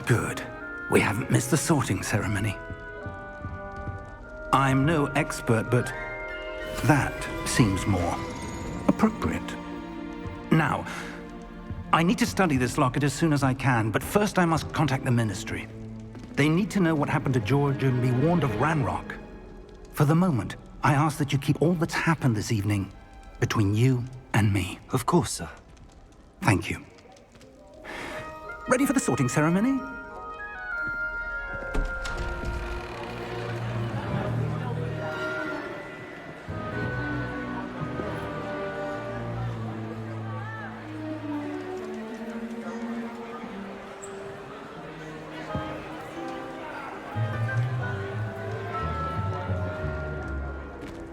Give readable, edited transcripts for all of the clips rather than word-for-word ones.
Good. We haven't missed the sorting ceremony. I'm no expert, but that seems more appropriate. Now, I need to study this locket as soon as I can, but first I must contact the Ministry. They need to know what happened to George and be warned of Ranrock. For the moment, I ask that you keep all that's happened this evening between you and me. Of course, sir. Thank you. Ready for the sorting ceremony?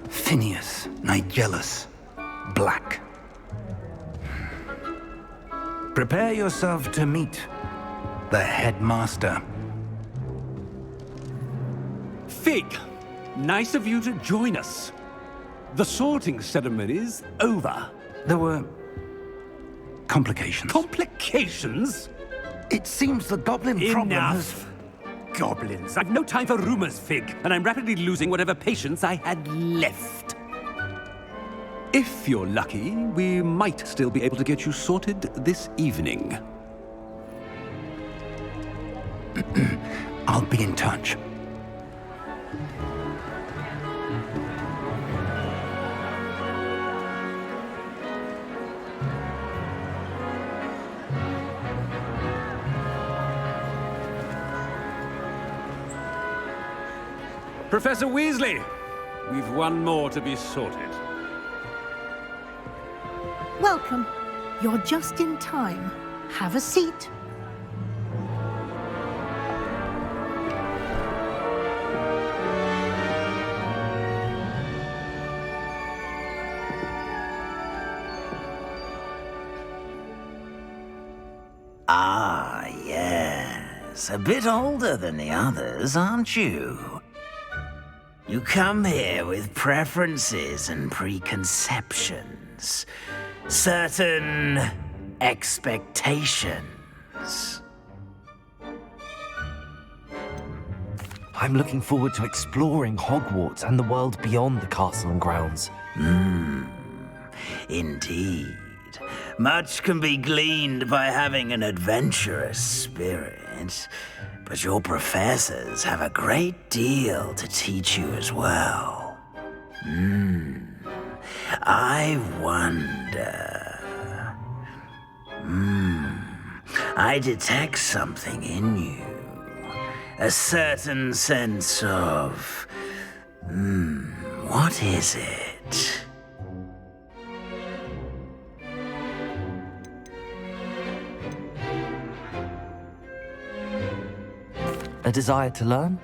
Phineas, Nigellus, Black. Prepare yourself to meet the headmaster. Fig, nice of you to join us. The sorting ceremony's over. There were complications. Complications? It seems the goblin problem has... Enough. Goblins. I've no time for rumors, Fig, and I'm rapidly losing whatever patience I had left. If you're lucky, we might still be able to get you sorted this evening. I'll be in touch. Professor Weasley, we've one more to be sorted. Welcome. You're just in time. Have a seat. Ah, yes. A bit older than the others, aren't you? You come here with preferences and preconceptions. Certain expectations. I'm looking forward to exploring Hogwarts and the world beyond the castle and grounds. Indeed. Much can be gleaned by having an adventurous spirit, but your professors have a great deal to teach you as well. I wonder... I detect something in you. A certain sense of... what is it? A desire to learn?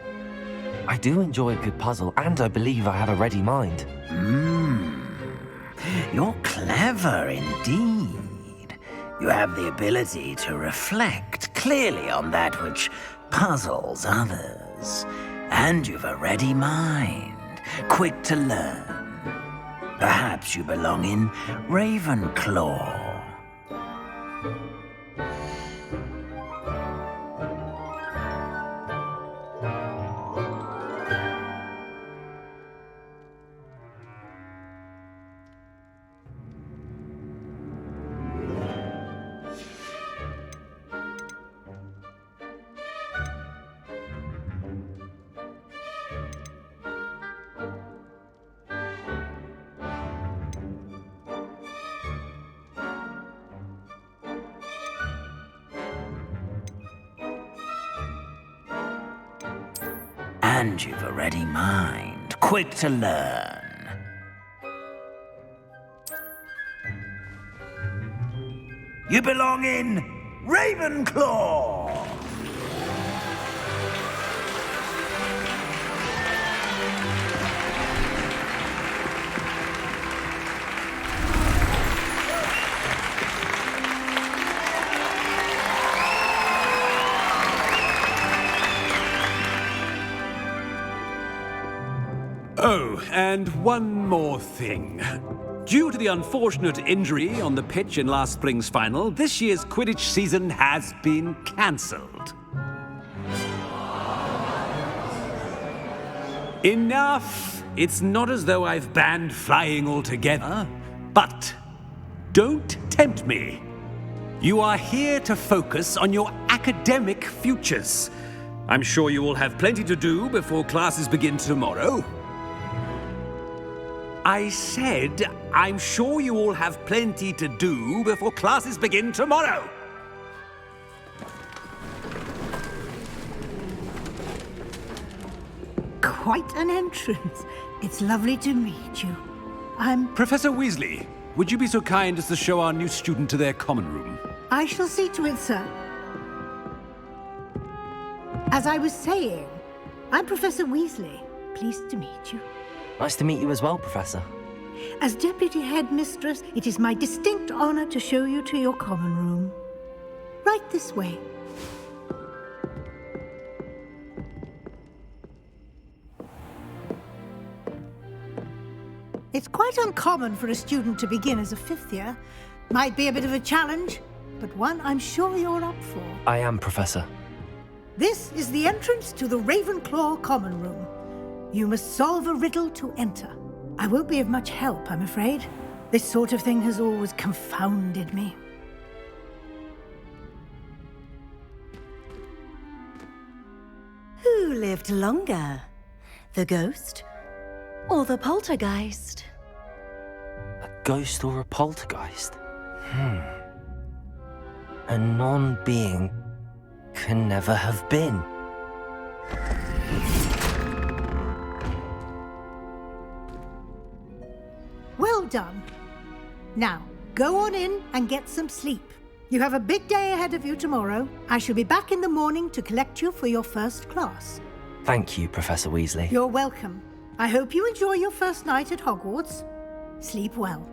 I do enjoy a good puzzle, and I believe I have a ready mind. You're clever indeed. You have the ability to reflect clearly on that which puzzles others. And you've a ready mind, quick to learn. Perhaps you belong in Ravenclaw. And you've a ready mind, quick to learn. You belong in Ravenclaw! Oh, and one more thing. Due to the unfortunate injury on the pitch in last spring's final, this year's Quidditch season has been cancelled. Enough! It's not as though I've banned flying altogether. But don't tempt me. You are here to focus on your academic futures. I'm sure you will have plenty to do before classes begin tomorrow. I said, I'm sure you all have plenty to do before classes begin tomorrow. Quite an entrance. It's lovely to meet you. Professor Weasley, would you be so kind as to show our new student to their common room? I shall see to it, sir. As I was saying, I'm Professor Weasley. Pleased to meet you. Nice to meet you as well, Professor. As Deputy Headmistress, it is my distinct honor to show you to your common room. Right this way. It's quite uncommon for a student to begin as a fifth year. Might be a bit of a challenge, but one I'm sure you're up for. I am, Professor. This is the entrance to the Ravenclaw common room. You must solve a riddle to enter. I won't be of much help, I'm afraid. This sort of thing has always confounded me. Who lived longer? The ghost or the poltergeist? A ghost or a poltergeist? A non-being can never have been. Well done. Now, go on in and get some sleep. You have a big day ahead of you tomorrow. I shall be back in the morning to collect you for your first class. Thank you, Professor Weasley. You're welcome. I hope you enjoy your first night at Hogwarts. Sleep well.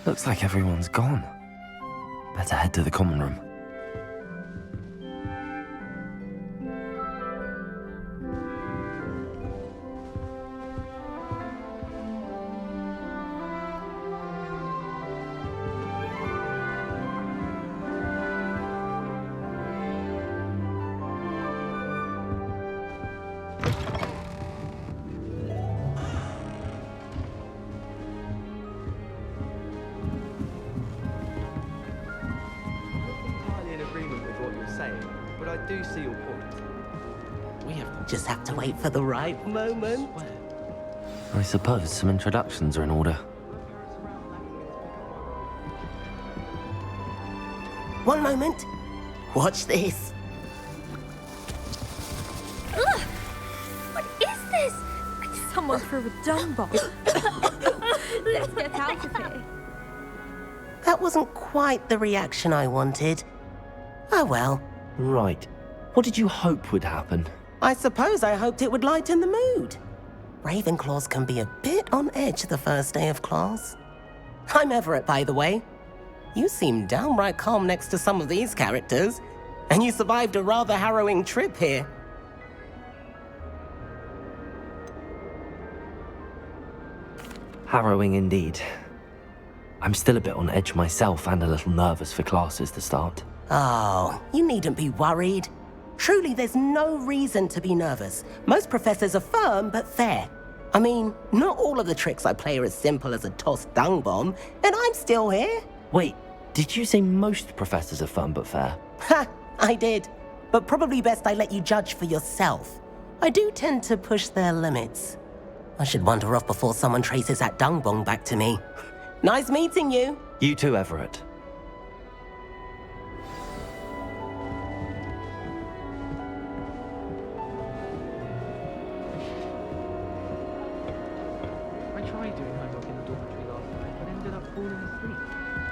Looks like everyone's gone. Better head to the common room. But I do see your point. We have Just have to wait for the right moment. I suppose some introductions are in order. One moment. Watch this. Ugh! What is this? Someone threw a dung bomb. Let's get out of here. That wasn't quite the reaction I wanted. Oh well. Right. What did you hope would happen? I suppose I hoped it would lighten the mood. Ravenclaws can be a bit on edge the first day of class. I'm Everett, by the way. You seem downright calm next to some of these characters, and you survived a rather harrowing trip here. Harrowing indeed. I'm still a bit on edge myself and a little nervous for classes to start. Oh, you needn't be worried. Truly, there's no reason to be nervous. Most professors are firm but fair. I mean, not all of the tricks I play are as simple as a tossed dung bomb, and I'm still here. Wait, did you say most professors are fun but fair? Ha, I did. But probably best I let you judge for yourself. I do tend to push their limits. I should wander off before someone traces that dung bomb back to me. Nice meeting you. You too, Everett. I tried doing homework in the dormitory last night, but ended up falling asleep.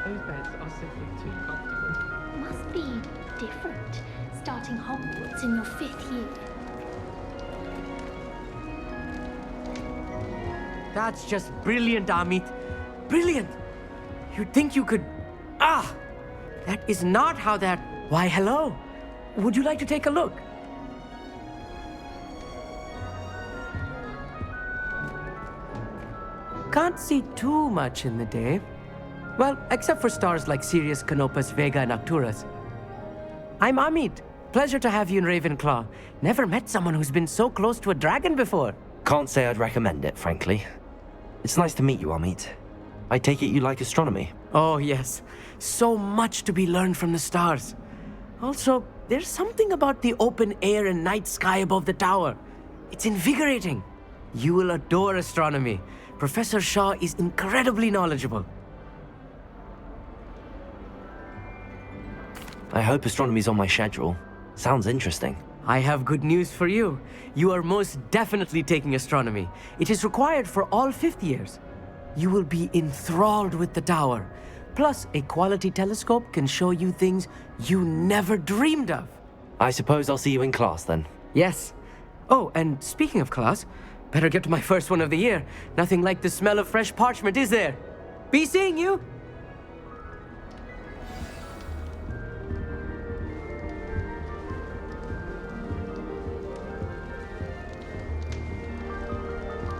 Those beds are simply too comfortable. Must be different, starting Hogwarts in your 5th year. That's just brilliant, Amit. Brilliant! You'd think you could... Ah! That is not how that... Why, hello. would you like to take a look? Can't see too much in the day. Well, except for stars like Sirius, Canopus, Vega, and Arcturus. I'm Amit. Pleasure to have you in Ravenclaw. Never met someone who's been so close to a dragon before. Can't say I'd recommend it, frankly. It's nice to meet you, Amit. I take it you like astronomy. Oh, yes. So much to be learned from the stars. Also, there's something about the open air and night sky above the tower. It's invigorating. You will adore astronomy. Professor Shaw is incredibly knowledgeable. I hope astronomy's on my schedule. Sounds interesting. I have good news for you. You are most definitely taking astronomy. It is required for all fifth years. You will be enthralled with the tower. Plus, a quality telescope can show you things you never dreamed of. I suppose I'll see you in class then. Yes. Oh, and speaking of class, better get to my first one of the year. Nothing like the smell of fresh parchment, is there? Be seeing you!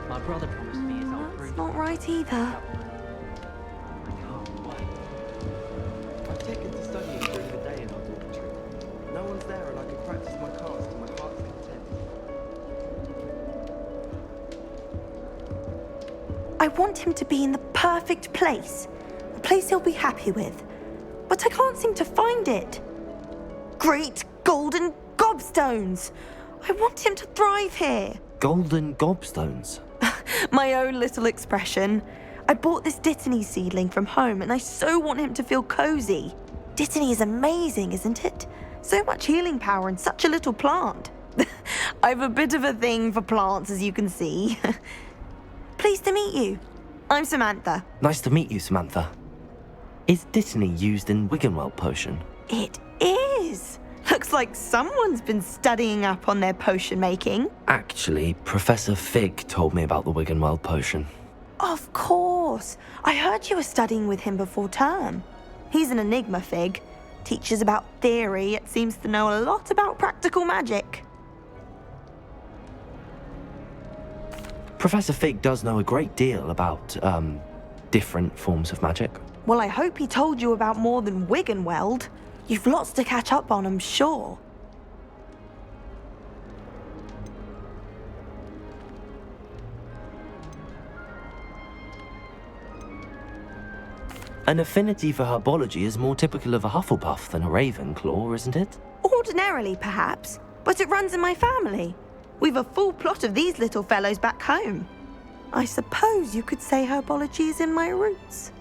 My brother promised me his old That's not right either. I've taken to studying during the day in our dormitory. No one's there and I can practice my cards to my heart's content. I want him to be in the perfect place. A place he'll be happy with. But I can't seem to find it. Great golden gobstones! I want him to thrive here. Golden gobstones? My own little expression. I bought this Dittany seedling from home and I so want him to feel cozy. Dittany is amazing, isn't it? So much healing power in such a little plant. I've a bit of a thing for plants, as you can see. Pleased to meet you. I'm Samantha. Nice to meet you, Samantha. Is Dittany used in Wiggenweld potion? It is. Looks like someone's been studying up on their potion making. Actually, Professor Fig told me about the Wiggenweld potion. Of course. I heard you were studying with him before term. He's an enigma, Fig. Teaches about theory, yet seems to know a lot about practical magic. Professor Fig does know a great deal about, different forms of magic. Well, I hope he told you about more than Wiggenweld. You've lots to catch up on, I'm sure. An affinity for herbology is more typical of a Hufflepuff than a Ravenclaw, isn't it? Ordinarily, perhaps, but it runs in my family. We've a full plot of these little fellows back home. I suppose you could say herbology is in my roots.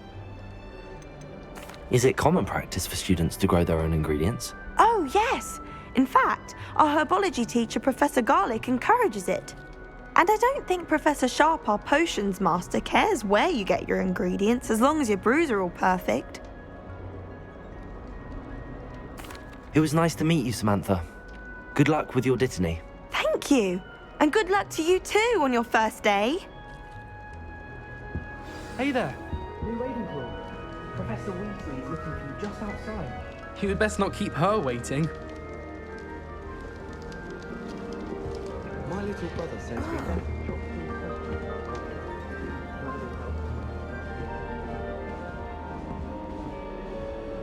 Is it common practice for students to grow their own ingredients? Oh, yes. In fact, our herbology teacher, Professor Garlick, encourages it. And I don't think Professor Sharp, our potions master, cares where you get your ingredients as long as your brews are all perfect. It was nice to meet you, Samantha. Good luck with your Dittany. Thank you. And good luck to you too on your first day. Hey there, new Ravenclaw. Professor Weasley is looking for you just outside. You had best not keep her waiting. My little brother sends me home.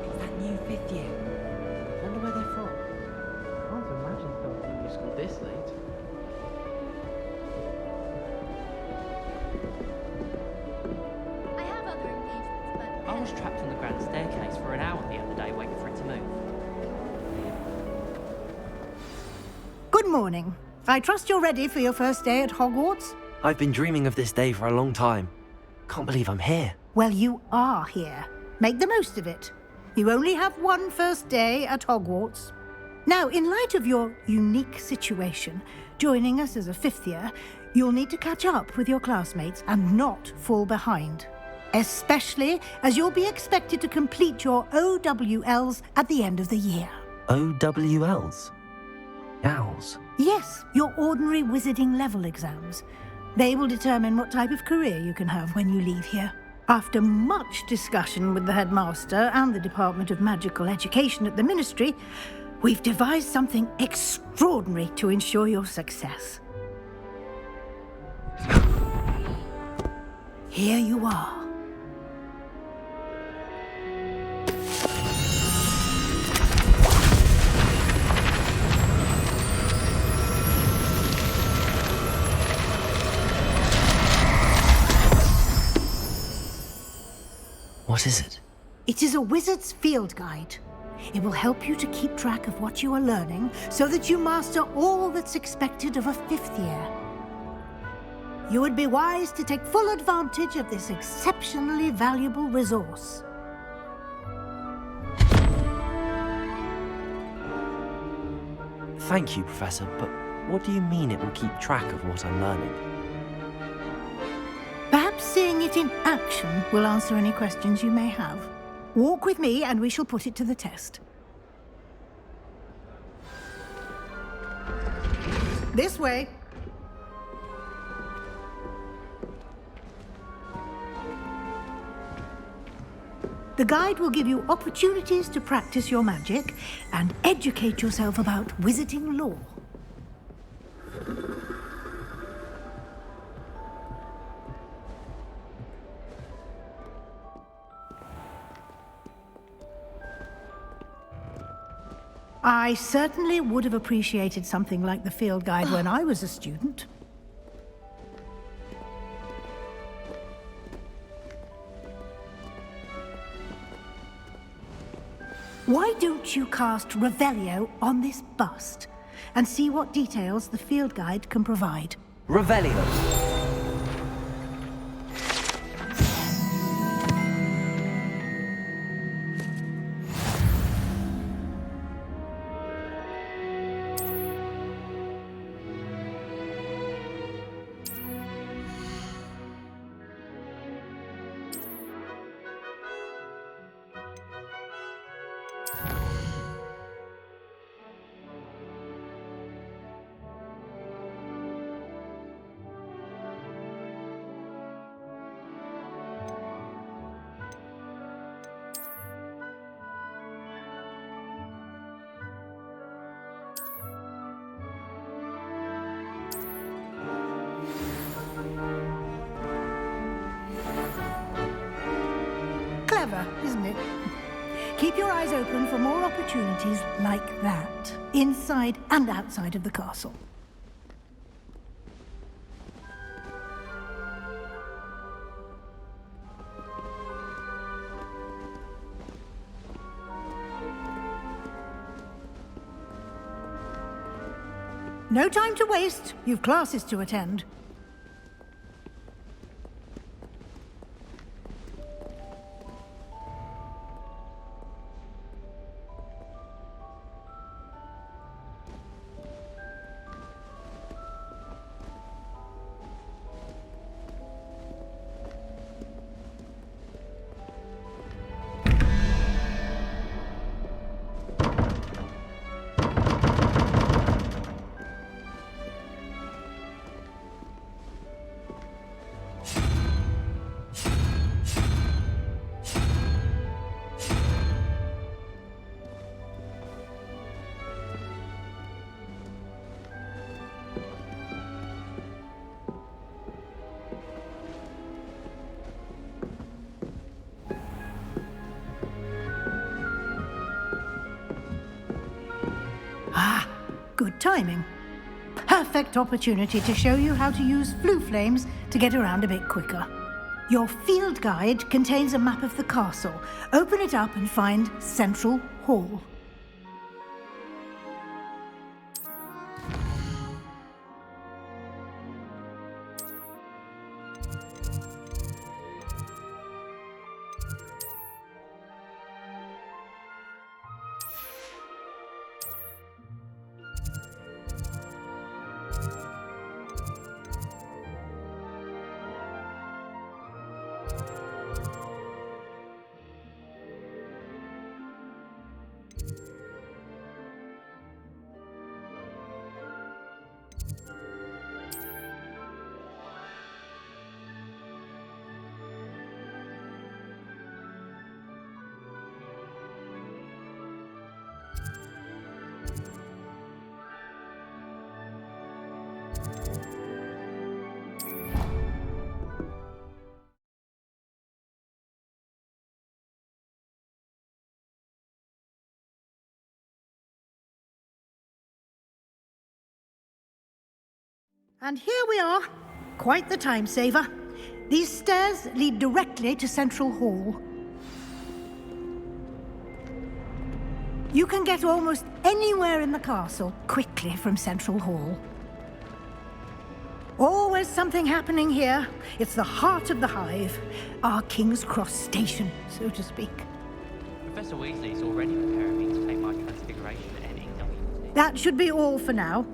It's that new fifth year. Wonder where they're from. Can't imagine starting new school this late. I have other engagements, but I was trapped on the grand staircase for an hour the other day waiting for it to move. Good morning. I trust you're ready for your first day at Hogwarts? I've been dreaming of this day for a long time. Can't believe I'm here. Well, you are here. Make the most of it. You only have one first day at Hogwarts. Now, in light of your unique situation, joining us as a fifth year, you'll need to catch up with your classmates and not fall behind. Especially as you'll be expected to complete your OWLs at the end of the year. OWLs? Owls? Yes, your ordinary wizarding level exams. They will determine what type of career you can have when you leave here. After much discussion with the headmaster and the Department of Magical Education at the Ministry, We've devised something extraordinary to ensure your success. Here you are. What is it? It is a wizard's field guide. It will help you to keep track of what you are learning so that you master all that's expected of a 5th year. You would be wise to take full advantage of this exceptionally valuable resource. Thank you, Professor, but what do you mean it will keep track of what I'm learning? Perhaps seeing it in action will answer any questions you may have. Walk with me and we shall put it to the test. This way. The guide will give you opportunities to practice your magic and educate yourself about wizarding lore. I certainly would have appreciated something like the field guide when I was a student. Why don't you cast Revelio on this bust and see what details the field guide can provide? Revelio. Clever, isn't it? Keep your eyes open for more opportunities like that, inside and outside of the castle. No time to waste. You've classes to attend. Good timing. Perfect opportunity to show you how to use flue flames to get around a bit quicker. Your field guide contains a map of the castle. Open it up and find Central Hall. And here we are. Quite the time saver. These stairs lead directly to Central Hall. You can get almost anywhere in the castle quickly from Central Hall. Always something happening here. It's the heart of the hive. Our King's Cross station, so to speak. Professor Weasley's already preparing me to take my transfiguration at NEWT. That should be all for now.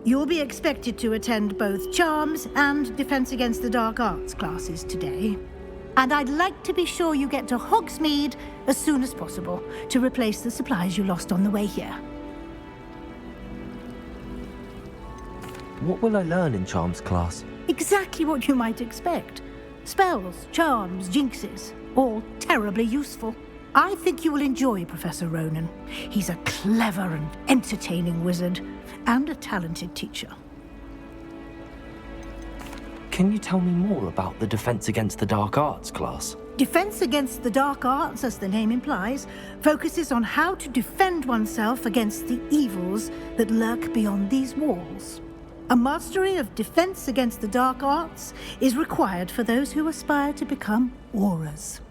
You'll be expected to attend both Charms and Defense Against the Dark Arts classes today. And I'd like to be sure you get to Hogsmeade as soon as possible to replace the supplies you lost on the way here. What will I learn in Charms class? Exactly what you might expect. Spells, charms, jinxes, all terribly useful. I think you will enjoy Professor Ronan. He's a clever and entertaining wizard, and a talented teacher. Can you tell me more about the Defense Against the Dark Arts class? Defense Against the Dark Arts, as the name implies, focuses on how to defend oneself against the evils that lurk beyond these walls. A mastery of Defense Against the Dark Arts is required for those who aspire to become auras.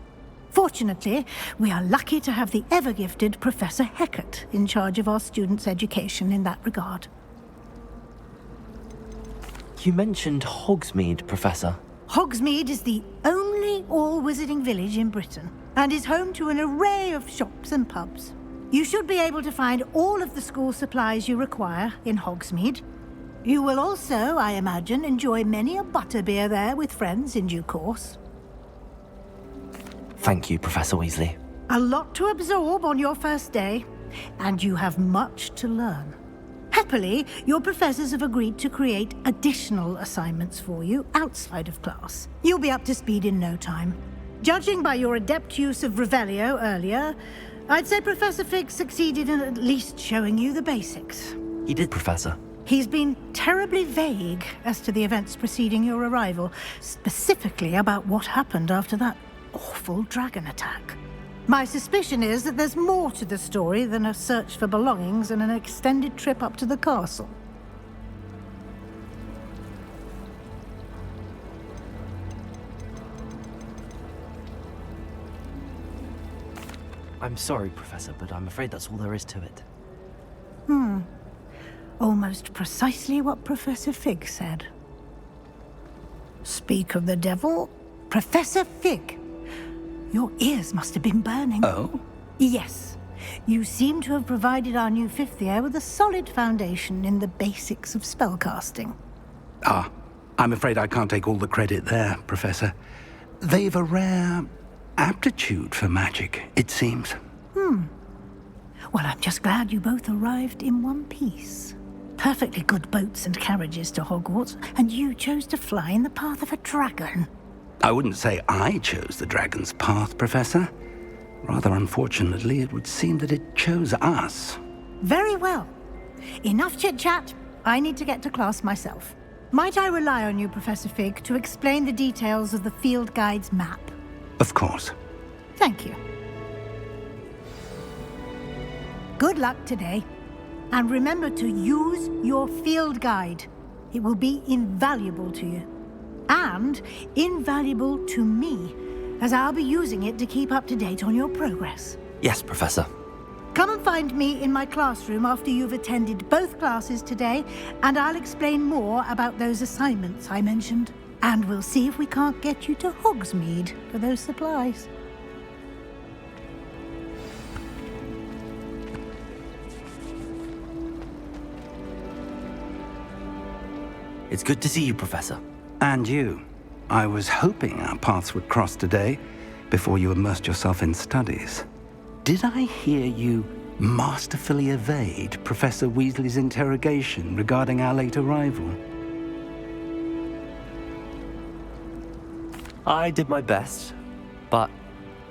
Fortunately, we are lucky to have the ever-gifted Professor Hecat in charge of our students' education in that regard. You mentioned Hogsmeade, Professor. Hogsmeade is the only all-wizarding village in Britain, and is home to an array of shops and pubs. You should be able to find all of the school supplies you require in Hogsmeade. You will also, I imagine, enjoy many a butterbeer there with friends in due course. Thank you, Professor Weasley. A lot to absorb on your first day, and you have much to learn. Happily, your professors have agreed to create additional assignments for you outside of class. You'll be up to speed in no time. Judging by your adept use of Revelio earlier, I'd say Professor Fig succeeded in at least showing you the basics. He did, Professor. He's been terribly vague as to the events preceding your arrival, specifically about what happened after that awful dragon attack. My suspicion is that there's more to the story than a search for belongings and an extended trip up to the castle. I'm sorry, Professor, but I'm afraid that's all there is to it. Almost precisely what Professor Fig said. Speak of the devil, Professor Fig. Your ears must have been burning. Oh? Yes. You seem to have provided our new fifth year with a solid foundation in the basics of spellcasting. Ah, I'm afraid I can't take all the credit there, Professor. They've a rare aptitude for magic, it seems. Well, I'm just glad you both arrived in one piece. Perfectly good boats and carriages to Hogwarts, and you chose to fly in the path of a dragon. I wouldn't say I chose the dragon's path, Professor. Rather unfortunately, it would seem that it chose us. Very well. Enough chit-chat. I need to get to class myself. Might I rely on you, Professor Fig, to explain the details of the field guide's map? Of course. Thank you. Good luck today. And remember to use your field guide. It will be invaluable to you. And invaluable to me, as I'll be using it to keep up to date on your progress. Yes, Professor. Come and find me in my classroom after you've attended both classes today, and I'll explain more about those assignments I mentioned. And we'll see if we can't get you to Hogsmeade for those supplies. It's good to see you, Professor. And you. I was hoping our paths would cross today, before you immersed yourself in studies. Did I hear you masterfully evade Professor Weasley's interrogation regarding our late arrival? I did my best, but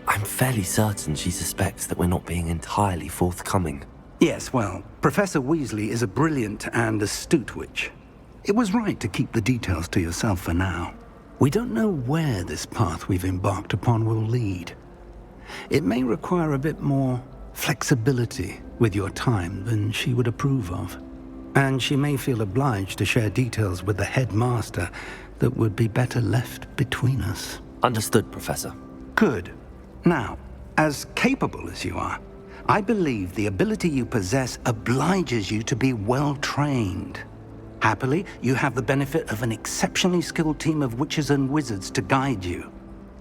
I'm fairly certain she suspects that we're not being entirely forthcoming. Yes, well, Professor Weasley is a brilliant and astute witch. It was right to keep the details to yourself for now. We don't know where this path we've embarked upon will lead. It may require a bit more flexibility with your time than she would approve of. And she may feel obliged to share details with the headmaster that would be better left between us. Understood, Professor. Good. Now, as capable as you are, I believe the ability you possess obliges you to be well trained. Happily, you have the benefit of an exceptionally skilled team of witches and wizards to guide you.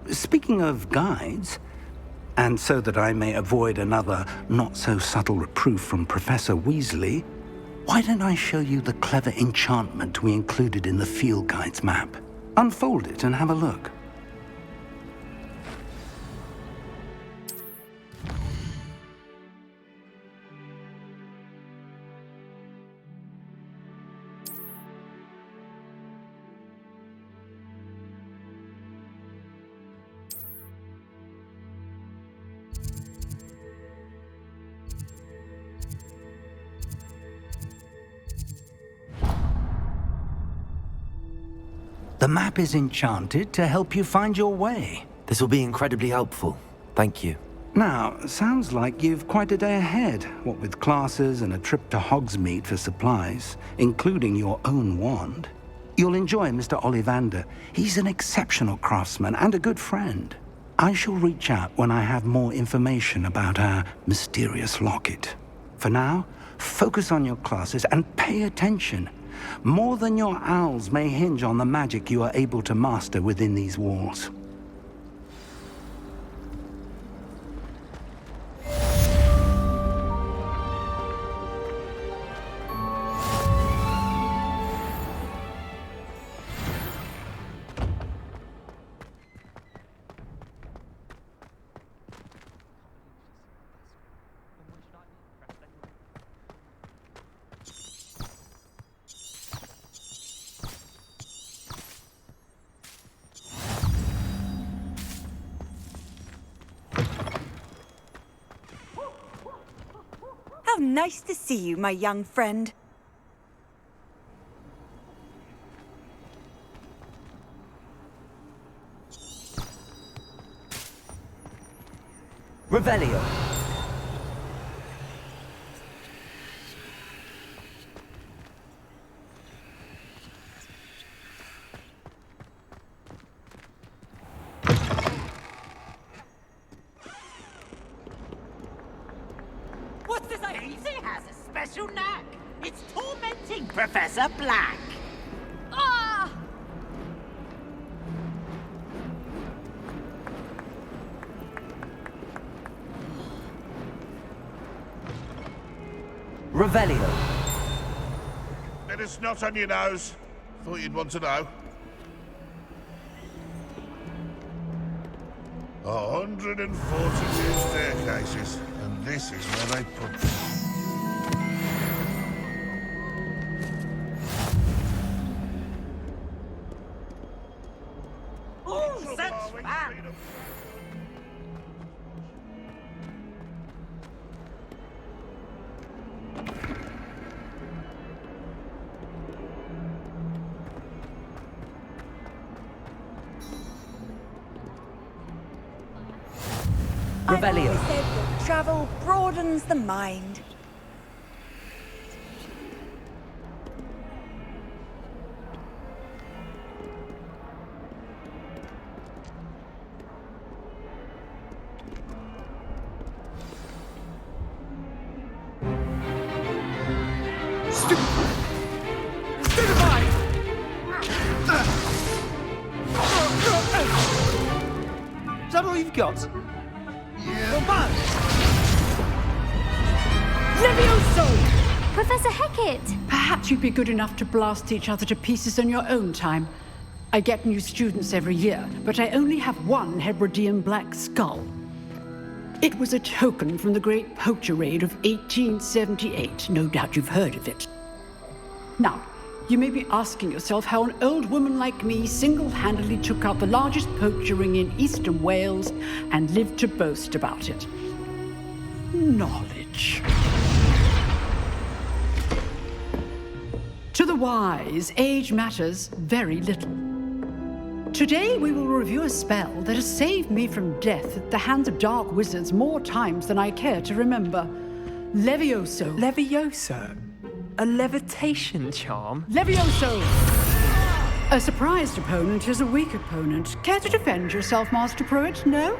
Speaking of guides, and so that I may avoid another not-so-subtle reproof from Professor Weasley, why don't I show you the clever enchantment we included in the field guide's map? Unfold it and have a look. The map is enchanted to help you find your way. This will be incredibly helpful. Thank you. Now, sounds like you've quite a day ahead, what with classes and a trip to Hogsmeade for supplies, including your own wand. You'll enjoy Mr. Ollivander. He's an exceptional craftsman and a good friend. I shall reach out when I have more information about our mysterious locket. For now, focus on your classes and pay attention. More than your owls may hinge on the magic you are able to master within these walls. How nice to see you, my young friend. Revelio. What's this I... Daisy has a special knack. It's tormenting Professor Black. Ah! Revelio. Let us not on your nose. Thought you'd want to know. 142 staircases, and this is where they put them. Oh, such fun! Revelio. I've always said that travel broadens the mind. Is that all you've got? Levioso! Professor Hecat! Perhaps you'd be good enough to blast each other to pieces in your own time. I get new students every year, but I only have one Hebridean black skull. It was a token from the Great Poacher Raid of 1878. No doubt you've heard of it. Now, you may be asking yourself how an old woman like me single-handedly took out the largest poacher ring in eastern Wales and lived to boast about it. Knowledge. To the wise, age matters very little. Today we will review a spell that has saved me from death at the hands of dark wizards more times than I care to remember. Levioso. Levioso? A levitation charm? Levioso! A surprised opponent is a weak opponent. Care to defend yourself, Master Pruitt? No?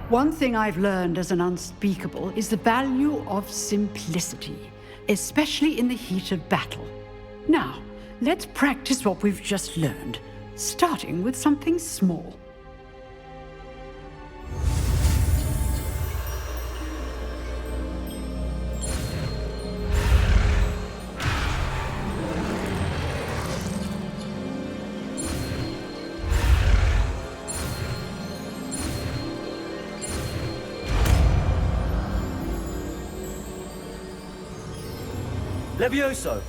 One thing I've learned as an unspeakable is the value of simplicity, especially in the heat of battle. Now, let's practice what we've just learned, starting with something small. Levioso!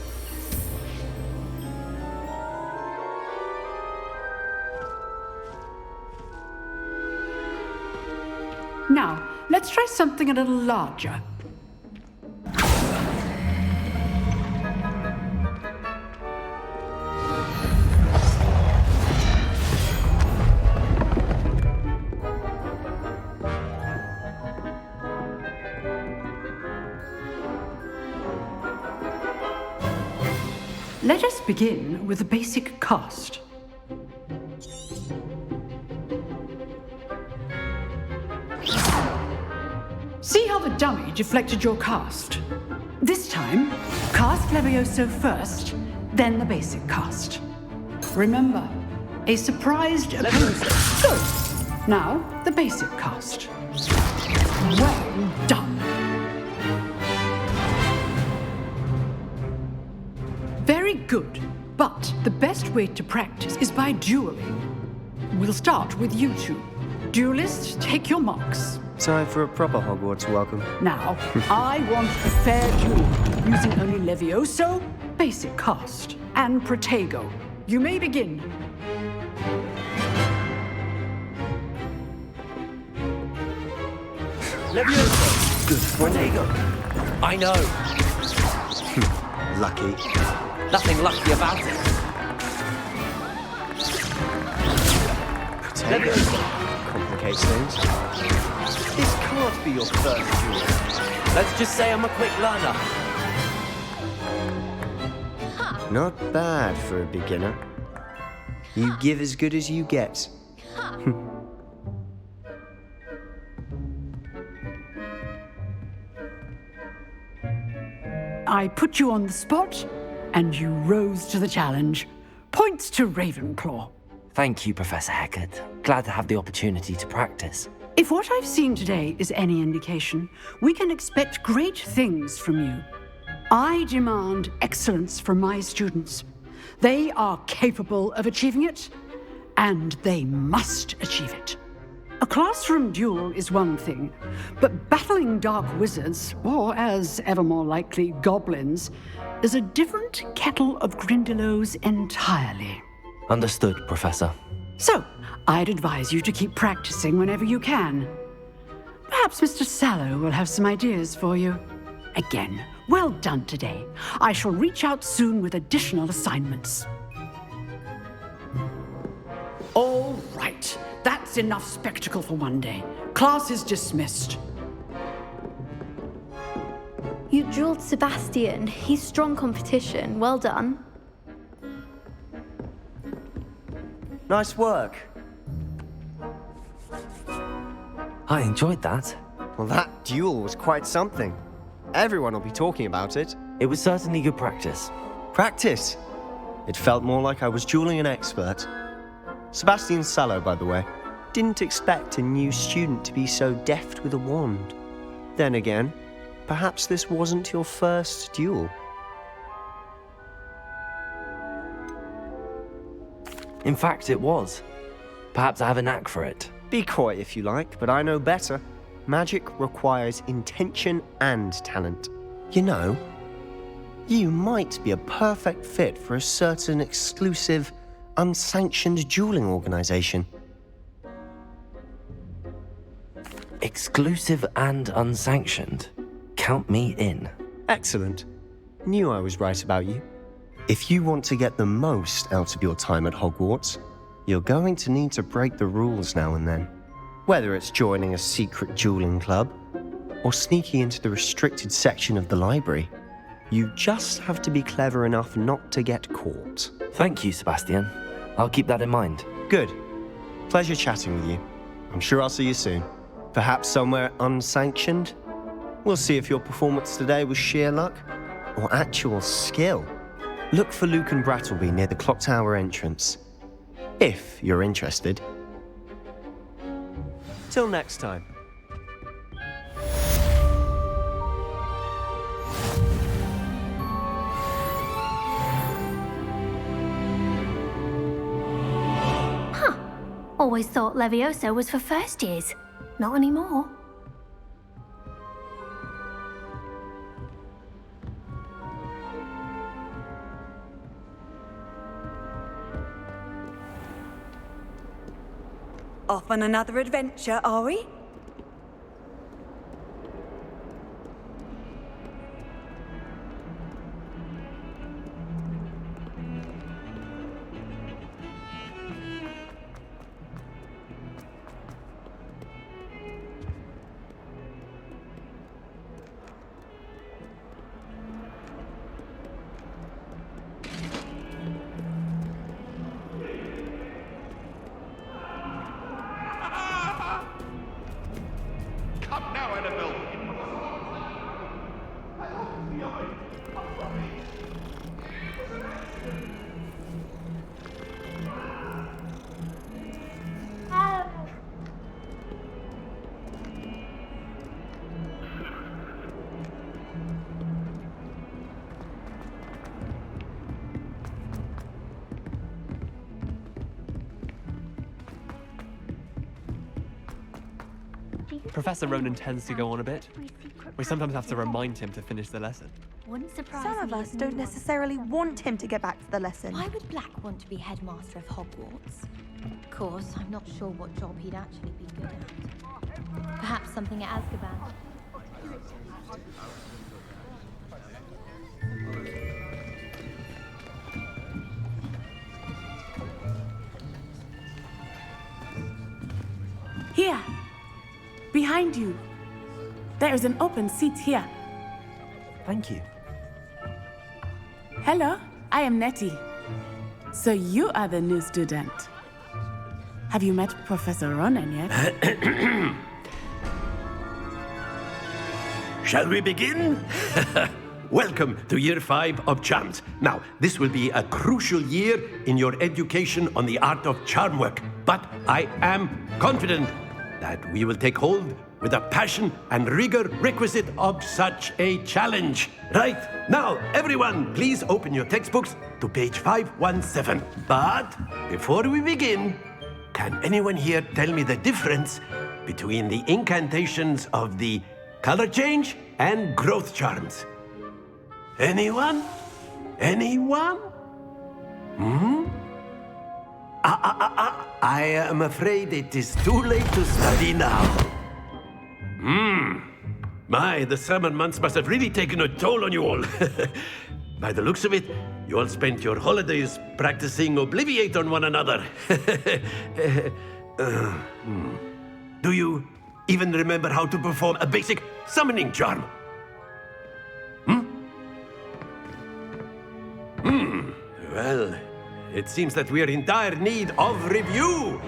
Now, let's try something a little larger. Let us begin with a basic cast. See how the dummy deflected your cast? This time, cast Levioso first, then the basic cast. Remember, a surprised opponent. Good. Now, the basic cast. Well done. Very good, but the best way to practice is by dueling. We'll start with you two. Duelists, take your marks. Time for a proper Hogwarts welcome. Now, I want a fair duel, using only Levioso, basic cast, and Protego. You may begin. Levioso! Good Protego. I know. Lucky. Nothing lucky about it. Levioso complicates things. This can't be your first duel. Let's just say I'm a quick learner. Not bad for a beginner. You give as good as you get. I put you on the spot, and you rose to the challenge. Points to Ravenclaw. Thank you, Professor Hecat. Glad to have the opportunity to practice. If what I've seen today is any indication, we can expect great things from you. I demand excellence from my students. They are capable of achieving it, and they must achieve it. A classroom duel is one thing, but battling dark wizards, or as ever more likely, goblins, is a different kettle of Grindylows entirely. Understood, Professor. So, I'd advise you to keep practicing whenever you can. Perhaps Mr. Sallow will have some ideas for you. Again, well done today. I shall reach out soon with additional assignments. All right. That's enough spectacle for one day. Class is dismissed. You drilled Sebastian. He's strong competition. Well done. Nice work. I enjoyed that. Well, that duel was quite something. Everyone will be talking about it. It was certainly good practice. Practice? It felt more like I was dueling an expert. Sebastian Sallow, by the way. Didn't expect a new student to be so deft with a wand. Then again, perhaps this wasn't your first duel. In fact, it was. Perhaps I have a knack for it. Be coy if you like, but I know better. Magic requires intention and talent. You know, you might be a perfect fit for a certain exclusive, unsanctioned dueling organization. Exclusive and unsanctioned. Count me in. Excellent. Knew I was right about you. If you want to get the most out of your time at Hogwarts, you're going to need to break the rules now and then. Whether it's joining a secret dueling club, or sneaking into the restricted section of the library. You just have to be clever enough not to get caught. Thank you, Sebastian. I'll keep that in mind. Good. Pleasure chatting with you. I'm sure I'll see you soon. Perhaps somewhere unsanctioned? We'll see if your performance today was sheer luck or actual skill. Look for Luke and Brattleby near the clock tower entrance, if you're interested. Till next time. Always thought Levioso was for first years. Not anymore. Off on another adventure, are we? Come now, Annabelle. Professor Ronan tends to go on a bit. We sometimes have to remind him to finish the lesson. Some of us don't necessarily want him to get back to the lesson. Why would Black want to be headmaster of Hogwarts? Of course, I'm not sure what job he'd actually be good at. Perhaps something at Azkaban. Here! Behind you! There is an open seat here. Thank you. Hello, I am Nettie. So you are the new student. Have you met Professor Ronan yet? Shall we begin? Welcome to Year 5 of Charms. Now, this will be a crucial year in your education on the art of charm work, but I am confident that we will take hold with the passion and rigor requisite of such a challenge. Right, now, everyone, please open your textbooks to page 517. But before we begin, can anyone here tell me the difference between the incantations of the color change and growth charms? Anyone? Anyone? I am afraid it is too late to study now. My, the summer months must have really taken a toll on you all. By the looks of it, you all spent your holidays practicing Obliviate on one another. Do you even remember how to perform a basic summoning charm? Well, it seems that we are in dire need of review.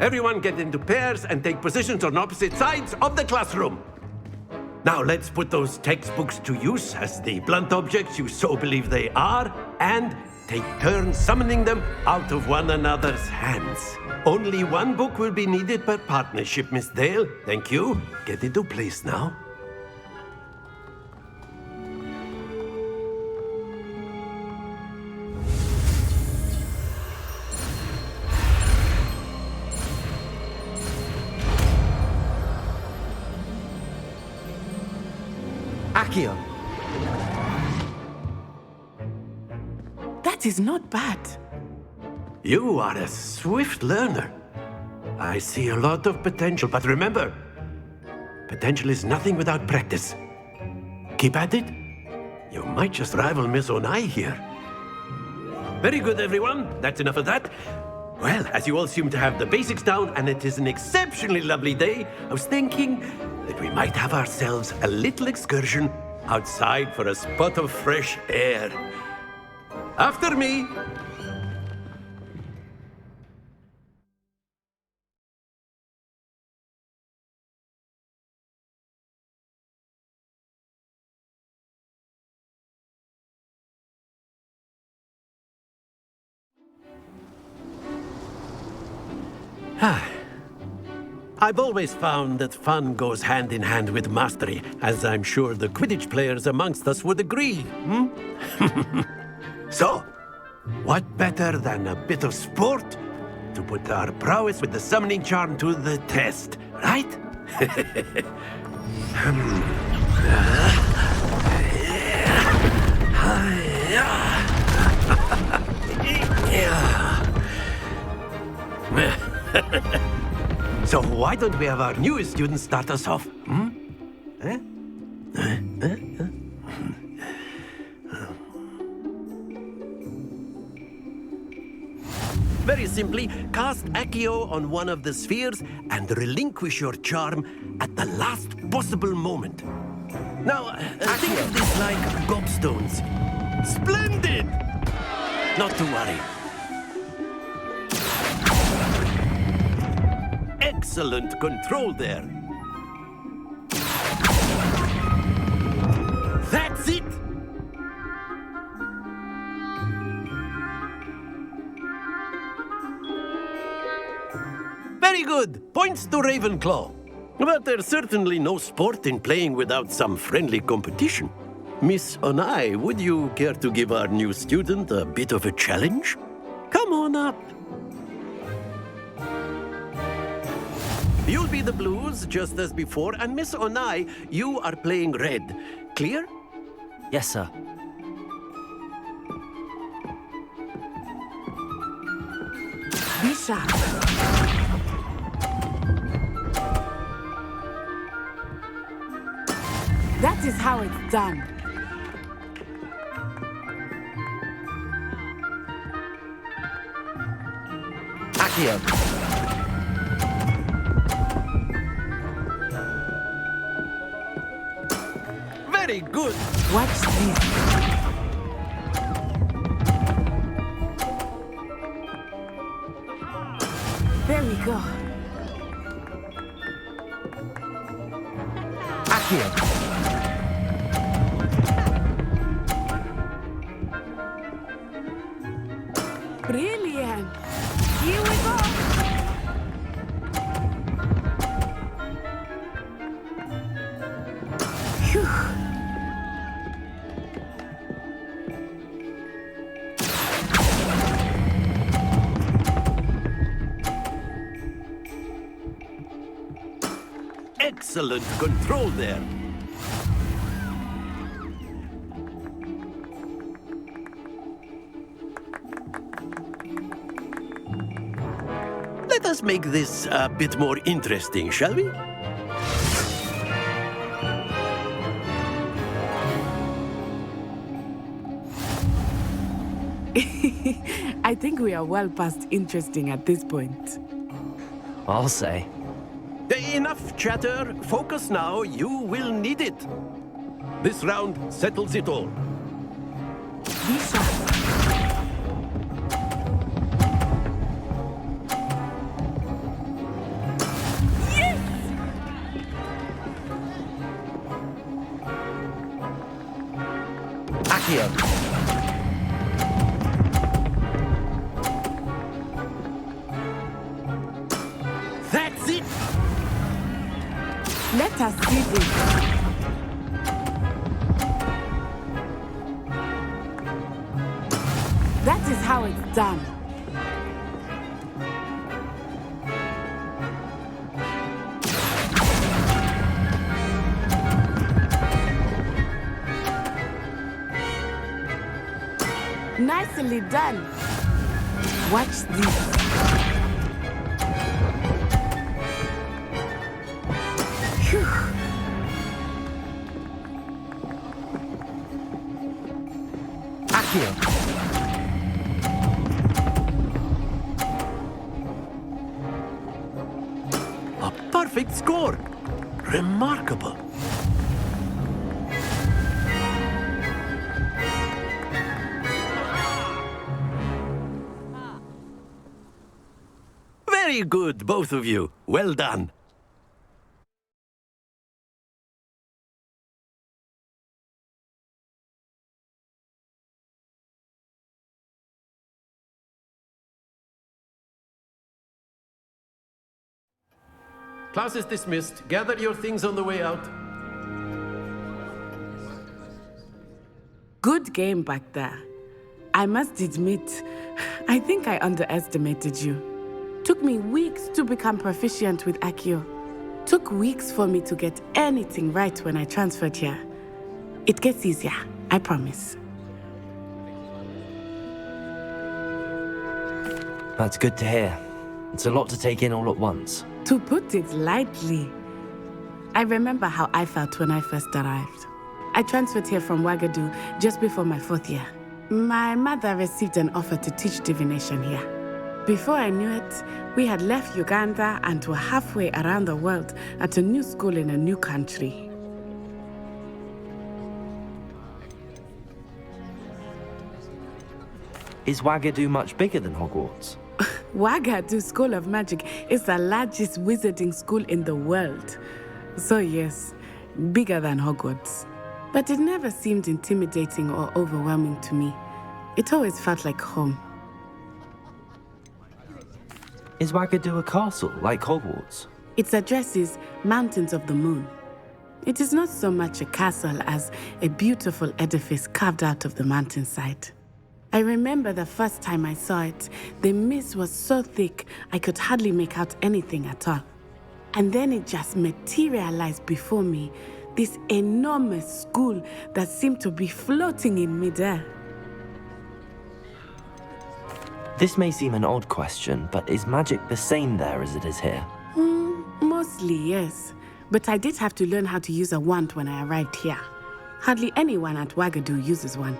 Everyone get into pairs and take positions on opposite sides of the classroom. Now let's put those textbooks to use as the blunt objects you so believe they are, and take turns summoning them out of one another's hands. Only one book will be needed per partnership, Miss Dale. Thank you. Get into place now. Accio. That is not bad. You are a swift learner. I see a lot of potential, but remember, potential is nothing without practice. Keep at it. You might just rival Miss Onai here. Very good, everyone. That's enough of that. Well, as you all seem to have the basics down, and it is an exceptionally lovely day, I was thinking that we might have ourselves a little excursion outside for a spot of fresh air. After me! I've always found that fun goes hand in hand with mastery, as I'm sure the Quidditch players amongst us would agree, So, what better than a bit of sport to put our prowess with the summoning charm to the test, right? So why don't we have our newest student start us off? Very simply, cast Accio on one of the spheres and relinquish your charm at the last possible moment. Now, think of this like gobstones. Splendid! Not to worry. Excellent control there. That's it! Very good. Points to Ravenclaw. But there's certainly no sport in playing without some friendly competition. Miss Onai, would you care to give our new student a bit of a challenge? Come on up. You'll be the blues, just as before, and Miss Onai, you are playing red. Clear? Yes, sir. Be sharp. That is how it's done. Accio. Very good. Watch this. There we go. Accio. Brilliant. Here we go. Phew. Excellent control there. Let us make this a bit more interesting, shall we? I think we are well past interesting at this point. I'll say. Enough chatter. Focus now. You will need it. This round settles it all. Be sharp. Accio. That's it! Let us see this. That is how it's done. Nicely done. Watch this. Phew. Accio. perfect score. Remarkable. Very good, both of you. Well done. Class is dismissed. Gather your things on the way out. Good game back there. I must admit, I think I underestimated you. Took me weeks to become proficient with Accio. Took weeks for me to get anything right when I transferred here. It gets easier, I promise. That's good to hear. It's a lot to take in all at once. To put it lightly, I remember how I felt when I first arrived. I transferred here from Ouagadougou just before my 4th year. My mother received an offer to teach divination here. Before I knew it, we had left Uganda and were halfway around the world at a new school in a new country. Is Ouagadougou much bigger than Hogwarts? Ouagadougou School of Magic is the largest wizarding school in the world. So yes, bigger than Hogwarts. But it never seemed intimidating or overwhelming to me. It always felt like home. Is Ouagadougou a castle, like Hogwarts? Its address is Mountains of the Moon. It is not so much a castle as a beautiful edifice carved out of the mountainside. I remember the first time I saw it, the mist was so thick I could hardly make out anything at all. And then it just materialized before me, this enormous school that seemed to be floating in midair. This may seem an odd question, but is magic the same there as it is here? Mostly, yes. But I did have to learn how to use a wand when I arrived here. Hardly anyone at Ouagadougou uses one.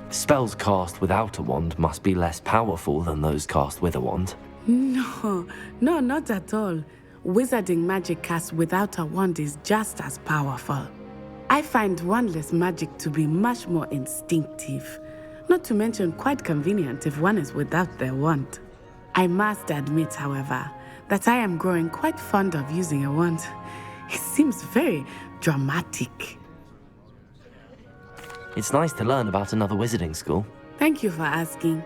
Spells cast without a wand must be less powerful than those cast with a wand. No, not at all. Wizarding magic cast without a wand is just as powerful. I find wandless magic to be much more instinctive, not to mention quite convenient if one is without their wand. I must admit, however, that I am growing quite fond of using a wand. It seems very dramatic. It's nice to learn about another wizarding school. Thank you for asking.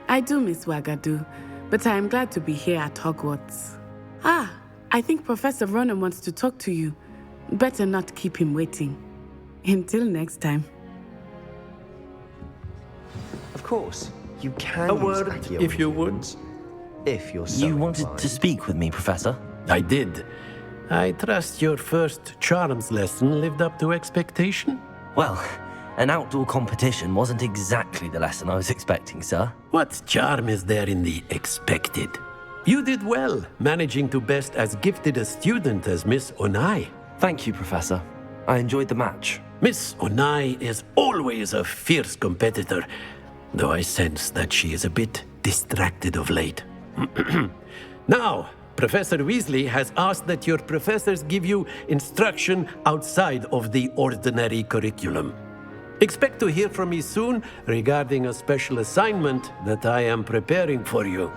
I do miss Ouagadougou, but I am glad to be here at Hogwarts. I think Professor Ronan wants to talk to you. Better not keep him waiting. Until next time. Of course, you can A use word, Accio if you would. influence, if you're so You wanted inclined. to speak with me, Professor? I did. I trust your first charms lesson lived up to expectation? Well, an outdoor competition wasn't exactly the lesson I was expecting, sir. What charm is there in the expected? You did well, managing to best as gifted a student as Miss Onai. Thank you, Professor. I enjoyed the match. Miss Onai is always a fierce competitor, though I sense that she is a bit distracted of late. Now, Professor Weasley has asked that your professors give you instruction outside of the ordinary curriculum. Expect to hear from me soon regarding a special assignment that I am preparing for you.